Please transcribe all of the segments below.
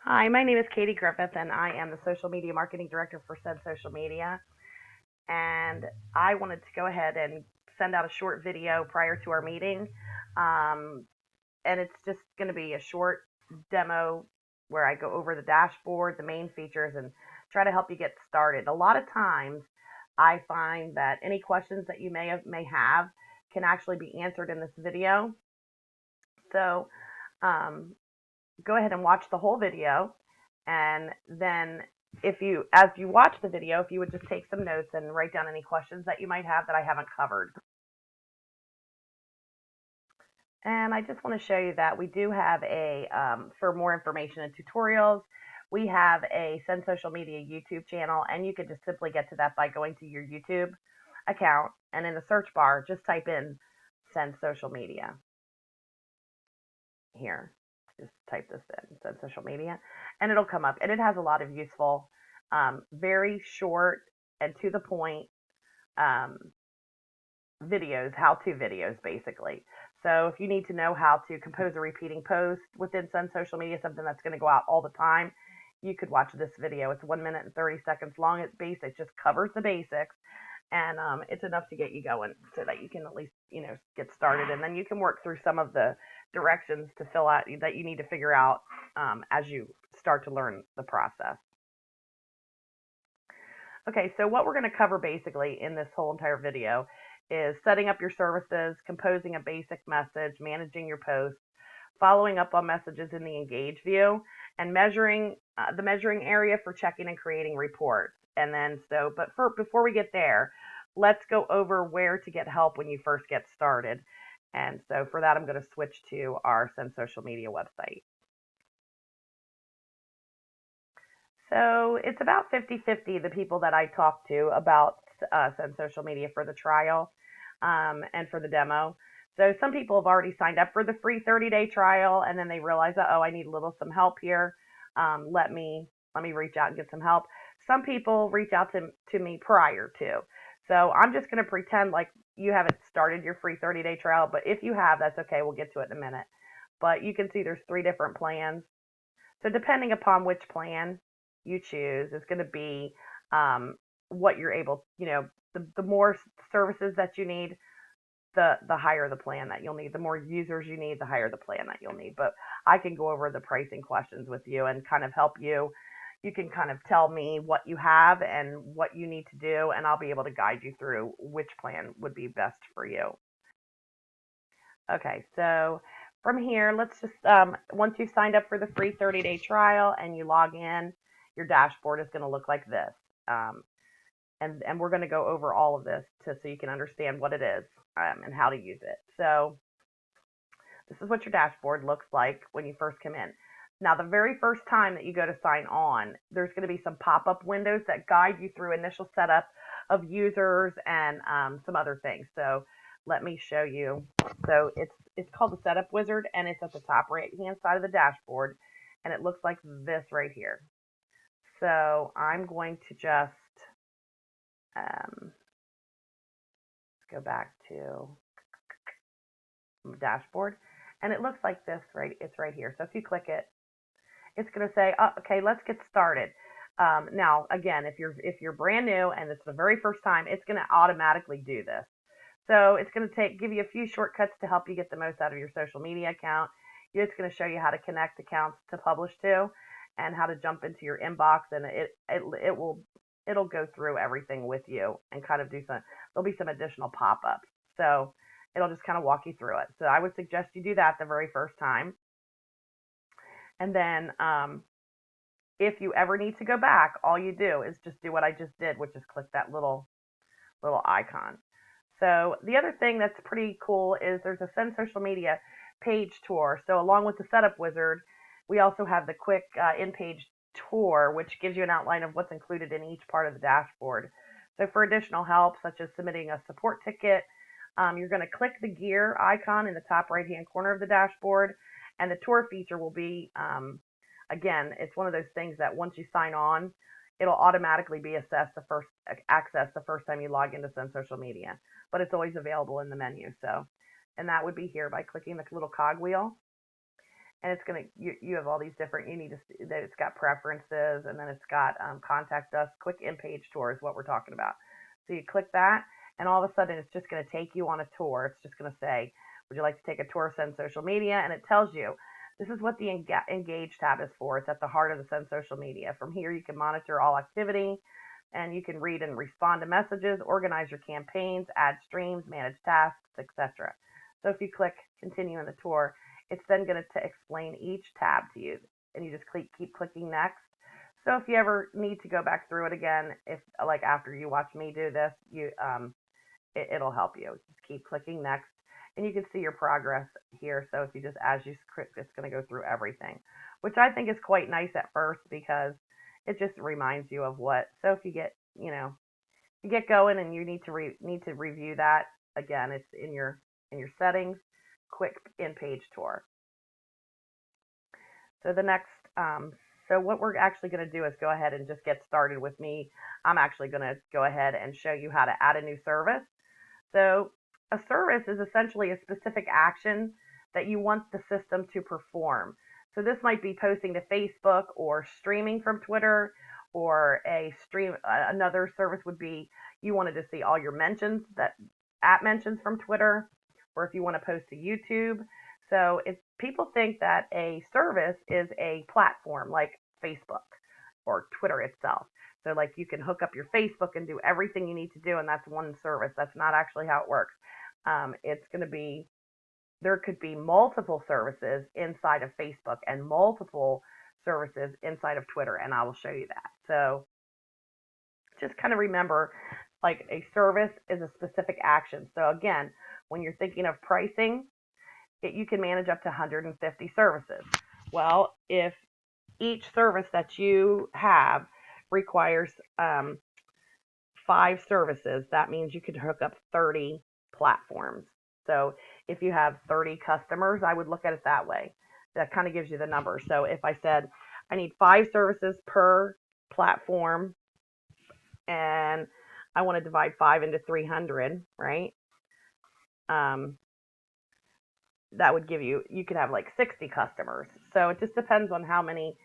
Hi, my name is Katie Griffith, and I am the Social Media Marketing Director for Said Social Media. And I wanted to go ahead and send out a short video prior to our meeting. Um, and it's just going to be a short demo where I go over the dashboard, the main features, and try to help you get started. A lot of times, I find that any questions that you may have can actually be answered in this video. So um, go ahead and watch the whole video, and then if you as you watch the video, if you would just take some notes and write down any questions that you might have that I haven't covered. And I just want to show you that we do have for more information and tutorials, we have a Send Social Media YouTube channel, and you can just simply get to that by going to your YouTube account, and in the search bar just type in Send Social Media. Here, just type this in, Send Social Media, and it'll come up, and it has a lot of useful, very short and to the point um, videos, how-to videos, basically. So if you need to know how to compose a repeating post within Send Social Media, something that's going to go out all the time, you could watch this video. It's 1 minute and 30 seconds long. It's basic, just covers the basics, and it's enough to get you going so that you can at least get started, and then you can work through some of the directions to fill out that you need to figure out as you start to learn the process. Okay, so what we're going to cover basically in this whole entire video is setting up your services, composing a basic message, managing your posts, following up on messages in the engage view, and measuring the measuring area for checking and creating reports. And then before we get there, let's go over where to get help when you first get started. And so for that, I'm going to switch to our Send Social Media website. So it's about 50-50 the people that I talk to about Send Social Media for the trial and for the demo. So some people have already signed up for the free 30-day trial, and then they realize that, oh, I need some help here. Let me reach out and get some help. Some people reach out to me prior to. So I'm just going to pretend like you haven't started your free 30-day trial, but if you have, that's okay. We'll get to it in a minute. But you can see there's 3 different plans. So depending upon which plan you choose, is going to be what you're able, the more services that you need, the higher the plan that you'll need. The more users you need, the higher the plan that you'll need. But I can go over the pricing questions with you and kind of help you. You can kind of tell me what you have and what you need to do, and I'll be able to guide you through which plan would be best for you. Okay, so from here, let's just, once you've signed up for the free 30-day trial and you log in, your dashboard is going to look like this. Um, and we're going to go over all of this so you can understand what it is and how to use it. So this is what your dashboard looks like when you first come in. Now, the very first time that you go to sign on, there's going to be some pop-up windows that guide you through initial setup of users and some other things. So let me show you. So it's called the Setup Wizard, and it's at the top right-hand side of the dashboard, and it looks like this right here. So I'm going to just go back to dashboard, and it looks like this, right? It's right here. So if you click it, it's going to say, oh, okay, let's get started. Now, again, if you're brand new and it's the very first time, it's going to automatically do this. So it's going to give you a few shortcuts to help you get the most out of your social media account. It's going to show you how to connect accounts to publish to, and how to jump into your inbox, and it'll go through everything with you and kind of there'll be some additional pop-ups. So it'll just kind of walk you through it. So I would suggest you do that the very first time. And then if you ever need to go back, all you do is just do what I just did, which is click that little icon. So the other thing that's pretty cool is there's a Send Social Media page tour. So along with the Setup Wizard, we also have the quick in-page tour, which gives you an outline of what's included in each part of the dashboard. So for additional help, such as submitting a support ticket, you're going to click the gear icon in the top right-hand corner of the dashboard, and the tour feature will be, again, it's one of those things that once you sign on, it'll automatically be accessed the first time you log into Send Social Media, but it's always available in the menu. So, and that would be here by clicking the little cog wheel. and it's going to, you have all these different, you need to see that it's got preferences, and then it's got contact us, quick in-page tour is what we're talking about. So you click that, and all of a sudden it's just going to take you on a tour. It's just going to say, would you like to take a tour of Send Social Media? And it tells you, this is what the Engage tab is for. It's at the heart of the Send Social Media. From here, you can monitor all activity, and you can read and respond to messages, organize your campaigns, add streams, manage tasks, etc. So if you click continue in the tour, it's then going to explain each tab to you, and you just keep clicking next. So if you ever need to go back through it again, if like after you watch me do this, it'll help you. Just keep clicking next, and you can see your progress here. So if you just, as you script, it's going to go through everything, which I think is quite nice at first because it just reminds you of what. So if you get, you get going and you need to review that again, it's in your settings, quick in-page tour. So the next, so what we're actually going to do is go ahead and just get started with me. I'm actually going to go ahead and show you how to add a new service. So a service is essentially a specific action that you want the system to perform. So this might be posting to Facebook or streaming from Twitter, or another service would be you wanted to see all your mentions, that at mentions from Twitter, or if you want to post to YouTube. So if people think that a service is a platform like Facebook or Twitter itself, so like you can hook up your Facebook and do everything you need to do, and that's one service. That's not actually how it works. It's going to be, there could be multiple services inside of Facebook and multiple services inside of Twitter, and I will show you that. So just kind of remember, like, a service is a specific action. So again, when you're thinking of pricing, you can manage up to 150 services. Well, if each service that you have requires 5 services, that means you could hook up 30 platforms. So if you have 30 customers, I would look at it that way. That kind of gives you the number. So if I said I need 5 services per platform, and I want to divide 5 into 300, right? That would give you could have like 60 customers. So it just depends on how many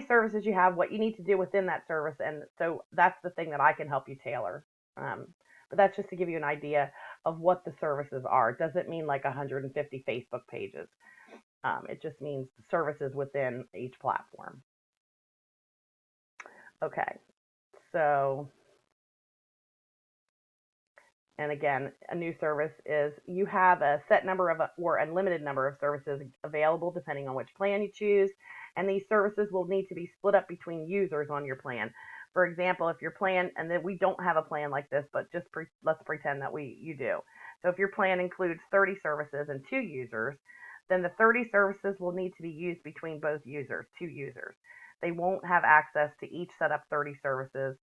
services you have, what you need to do within that service. And so that's the thing that I can help you tailor. But that's just to give you an idea of what the services are. It doesn't mean like 150 Facebook pages. It just means services within each platform. Okay, so, and again, a new service is you have a set number of or unlimited number of services available depending on which plan you choose, and these services will need to be split up between users on your plan. For example, if your plan, and then we don't have a plan like this, but just let's pretend that you do. So if your plan includes 30 services and 2 users, then the 30 services will need to be used between both users, 2 users. They won't have access to each set up 30 services.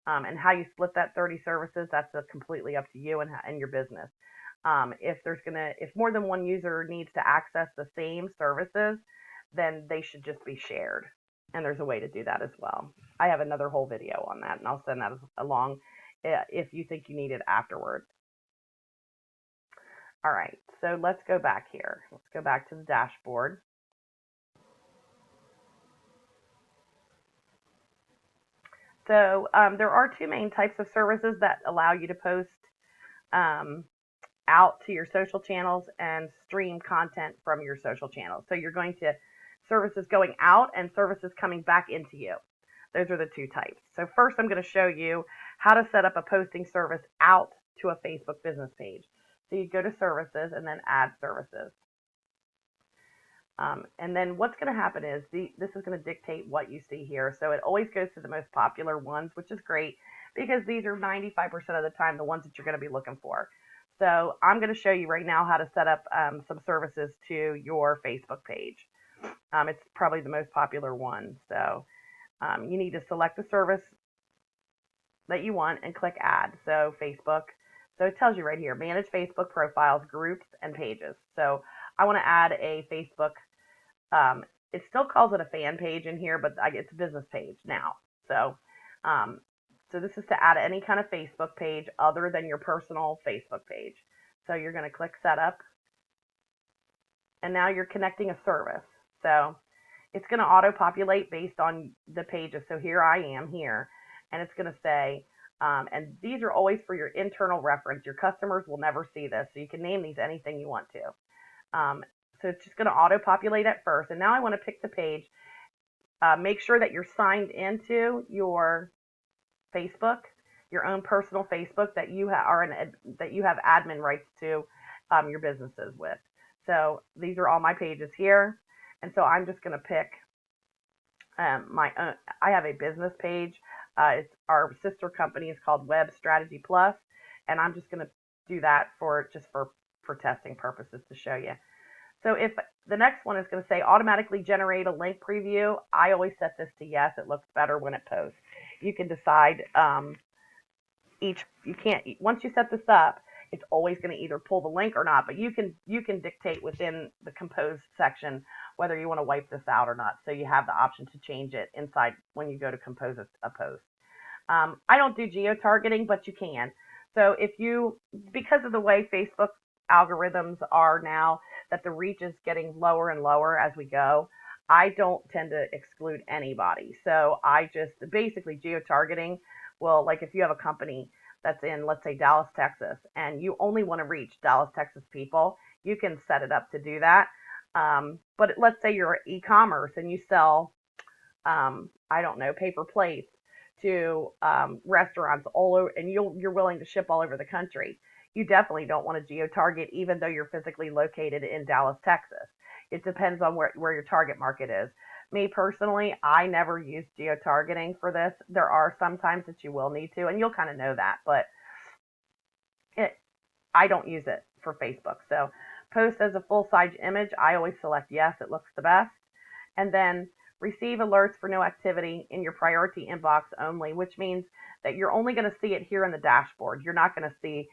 And how you split that 30 services, that's completely up to you and your business. If more than one user needs to access the same services, then they should just be shared. And there's a way to do that as well. I have another whole video on that, and I'll send that along if you think you need it afterwards. All right, so let's go back here. Let's go back to the dashboard. So there are 2 main types of services that allow you to post out to your social channels and stream content from your social channels. So you're going to services going out and services coming back into you. Those are the 2 types. So first I'm going to show you how to set up a posting service out to a Facebook business page. So you go to services and then add services. And then what's going to happen is this is going to dictate what you see here. So it always goes to the most popular ones, which is great because these are 95% of the time the ones that you're going to be looking for. So I'm going to show you right now how to set up some services to your Facebook page. It's probably the most popular one. So you need to select the service that you want and click add. So Facebook. So it tells you right here, manage Facebook profiles, groups, and pages. So I want to add a Facebook. It still calls it a fan page in here, but it's a business page now. So, so this is to add any kind of Facebook page other than your personal Facebook page. So you're going to click setup, and now you're connecting a service. So it's going to auto-populate based on the pages. So here I am here, and it's going to say, and these are always for your internal reference. Your customers will never see this, so you can name these anything you want to. So it's just going to auto-populate at first, and now I want to pick the page. Make sure that you're signed into your Facebook, your own personal Facebook that you that you have admin rights to your businesses with. So these are all my pages here, and so I'm just going to pick my own. I have a business page. It's our sister company is called Web Strategy Plus, and I'm just going to do that for testing purposes to show you. So if the next one is going to say automatically generate a link preview, I always set this to yes. It looks better when it posts. You can decide once you set this up, it's always going to either pull the link or not, but you can dictate within the compose section whether you want to wipe this out or not. So you have the option to change it inside when you go to compose a post. I don't do geo-targeting, but you can. So because of the way Facebook algorithms are now, that the reach is getting lower and lower as we go, I don't tend to exclude anybody. So I just basically geo-targeting will, like if you have a company that's in, let's say, Dallas, Texas, and you only want to reach Dallas, Texas people, you can set it up to do that. But let's say you're e-commerce and you sell, I don't know, paper plates to restaurants all over, and you're willing to ship all over the country. You definitely don't want to geo-target even though you're physically located in Dallas, Texas. It depends on where your target market is. Me personally, I never use geo-targeting for this. There are some times that you will need to, and you'll kind of know that, but I don't use it for Facebook. So post as a full-size image, I always select yes, it looks the best. And then receive alerts for no activity in your priority inbox only, which means that you're only going to see it here in the dashboard. You're not going to see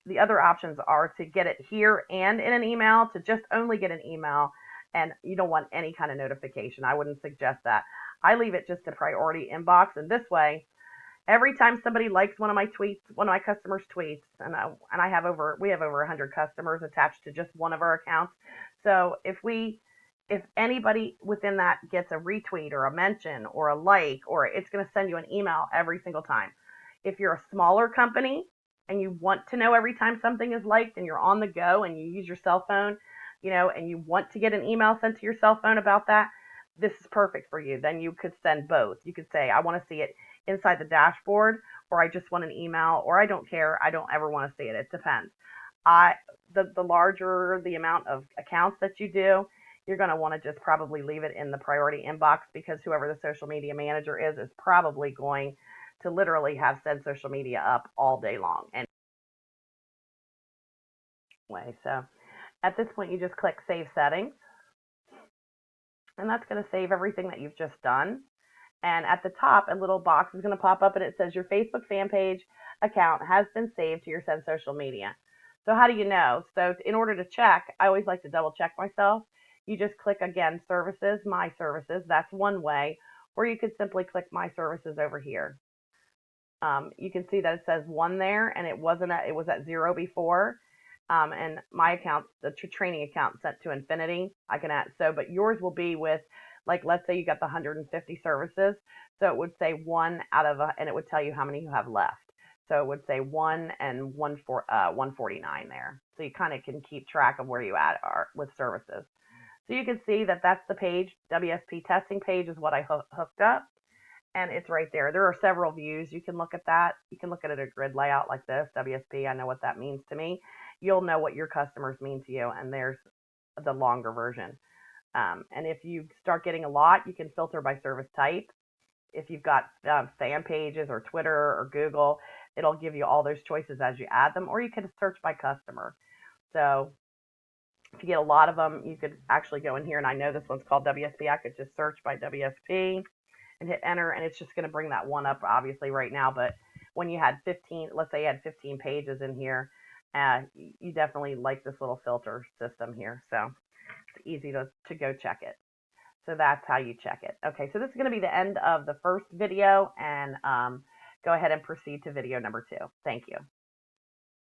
the other options are to get it here and in an email, to just only get an email, and you don't want any kind of notification. I wouldn't suggest that. I leave it just a priority inbox, and this way, every time somebody likes one of my tweets, one of my customers' tweets, and we have over 100 customers attached to just one of our accounts. So if anybody within that gets a retweet or a mention or a like, or it's going to send you an email every single time. If you're a smaller company and you want to know every time something is liked and you're on the go and you use your cell phone, and you want to get an email sent to your cell phone about that, this is perfect for you. Then you could send both. You could say, I want to see it inside the dashboard, or I just want an email, or I don't care. I don't ever want to see it. It depends. The larger the amount of accounts that you do, you're going to want to just probably leave it in the priority inbox, because whoever the social media manager is probably going to literally have said social media up all day long. Anyway, so at this point, you just click Save Settings, and that's going to save everything that you've just done. And at the top, a little box is going to pop up, and it says your Facebook fan page account has been saved to your Send Social Media. So how do you know? So in order to check, I always like to double check myself. You just click, again, Services, My Services. That's one way. Or you could simply click My Services over here. You can see that it says 1 there, and it was at 0 before. And my account, the training account, set to infinity. I can add, but yours will be with, like, let's say you got the 150 services. So it would say 1 out of and it would tell you how many you have left. So it would say 1 and 149 there. So you kind of can keep track of where you are with services. So you can see that that's the page. WSP testing page is what I hooked up, and it's right there. There are several views. You can look at that. You can look at it a grid layout like this. WSP, I know what that means to me. You'll know what your customers mean to you, and there's the longer version. And if you start getting a lot, you can filter by service type. If you've got fan pages or Twitter or Google, it'll give you all those choices as you add them, or you can search by customer. So if you get a lot of them, you could actually go in here, and I know this one's called WSP. I could just search by WSP and hit enter, and it's just going to bring that one up, obviously, right now. But when you had 15, let's say you had 15 pages in here, you definitely like this little filter system here. So it's easy to go check it. So that's how you check it. Okay, so this is going to be the end of the first video, and go ahead and proceed to video number 2. Thank you.